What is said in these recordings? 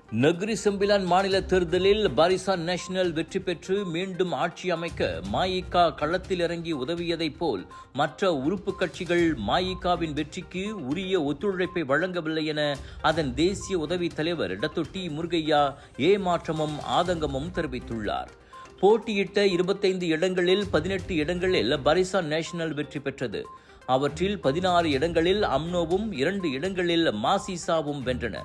Negeri Sembilan மாநில தேர்தலில் Barisan national வெற்றி பெற்று மீண்டும் ஆட்சி அமைக்க மஇகா களத்தில் இறங்கி உதவியதைப் போல் மற்ற உறுப்பு கட்சிகள் மஇகாவின் வெற்றிக்கு உரிய ஒத்துழைப்பை வழங்கவில்லை என அதன் தேசிய உதவி தலைவர் டி முருகையா ஏமாற்றமும் ஆதங்கமும் தெரிவித்துள்ளார். போட்டியிட்ட 25 இடங்களில் 18 இடங்களில் பாரிசான் நேஷனல் வெற்றி பெற்றது. அவற்றில் 16 இடங்களில் அம்னோவும் 2 இடங்களில் மாசிசாவும் வென்றன.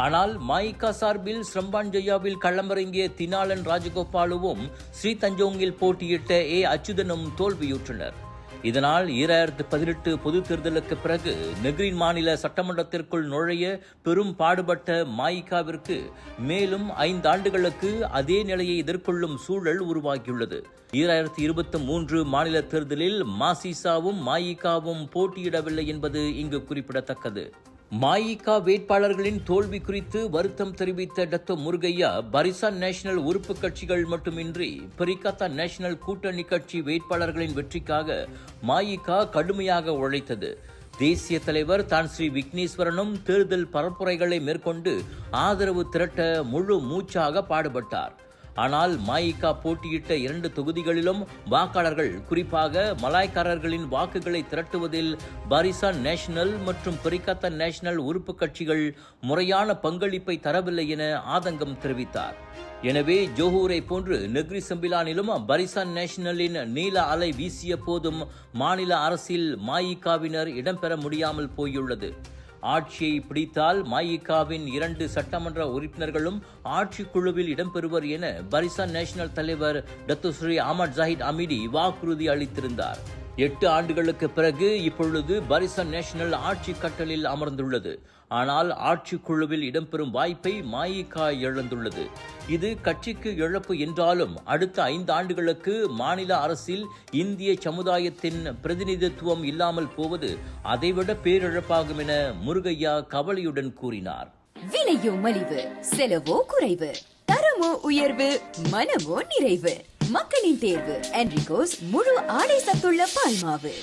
ஆனால் மஇகா சார்பில் ஸ்ரம்பான்ஜயாவில் களமிறங்கிய தினாலன் ராஜகோபாலுவும் ஸ்ரீதஞ்சோங்கில் போட்டியிட்ட அச்சுதனும் தோல்வியுற்றனர். இதனால் 2018 பொதுத் தேர்தலுக்கு பிறகு நெகிரி மாநில சட்டமன்றத்திற்குள் நுழைய பெரும் பாடுபட்ட மஇகாவிற்கு மேலும் 5 ஆண்டுகளுக்கு அதே நிலையை எதிர்கொள்ளும் சூழல் உருவாகியுள்ளது. 2023 மாநில தேர்தலில் மாசிசாவும் மஇகாவும் போட்டியிடவில்லை என்பது இங்கு குறிப்பிடத்தக்கது. மஇகா வேட்பாளர்களின் தோல்வி குறித்து வருத்தம் தெரிவித்த டி முருகையா, பாரிசான் நேஷனல் உறுப்பு கட்சிகள் மட்டுமின்றி பெரிகத்தா நேஷனல் கூட்டணி கட்சி வேட்பாளர்களின் வெற்றிக்காக மஇகா கடுமையாக உழைத்தது. தேசிய தலைவர் தான் ஸ்ரீ விக்னேஸ்வரனும் தேர்தல் பரப்புரைகளை மேற்கொண்டு ஆதரவு திரட்ட முழு மூச்சாக பாடுபட்டார். ஆனால் மஇகா போட்டியிட்ட 2 தொகுதிகளிலும் வாக்காளர்கள், குறிப்பாக மலாய்க்காரர்களின் வாக்குகளை திரட்டுவதில் பாரிசான் நேஷனல் மற்றும் பெரிகத்தா நேஷனல் உறுப்பு கட்சிகள் முறையான பங்களிப்பை தரவில்லை என ஆதங்கம் தெரிவித்தார். எனவே ஜோஹூரை போன்று நெகிரி செம்பிலானிலும் பாரிசான் நேஷனலின் நீல அலை வீசிய போதும் மாநில அரசில் மஇகாவினர் இடம்பெற முடியாமல் போயுள்ளது. ஆட்சியை பிடித்தால் மஇகாவின் 2 சட்டமன்ற உறுப்பினர்களும் ஆட்சிக்குழுவில் இடம்பெறுவர் என பாரிசான் நேஷனல் தலைவர் ஸ்ரீ அஹமத் ஜாஹித் அமிடி வாக்குறுதி அளித்திருந்தார். 8 ஆண்டுகளுக்கு பிறகு இப்பொழுது பாரிசான் நேஷனல் ஆட்சி கட்டலில் அமர்ந்துள்ளது. ஆனால் ஆட்சிக்குழுவில் இடம்பெறும் வாய்ப்பை மஇகா இழந்துள்ளது. இது கட்சிக்கு இழப்பு என்றாலும் அடுத்த 5 ஆண்டுகளுக்கு மாநில அரசில் இந்திய சமுதாயத்தின் பிரதிநிதித்துவம் இல்லாமல் போவது அதைவிட பேரிழப்பாகும் என முருகையா கவலையுடன் கூறினார். விலையோ மலிவு, செலவோ குறைவு, தரமோ உயர்வு, மனமோ நிறைவு. மக்களின் தேர்வு என்ரிகோஸ் முழு ஆடை சத்துள்ள பால்மாவு.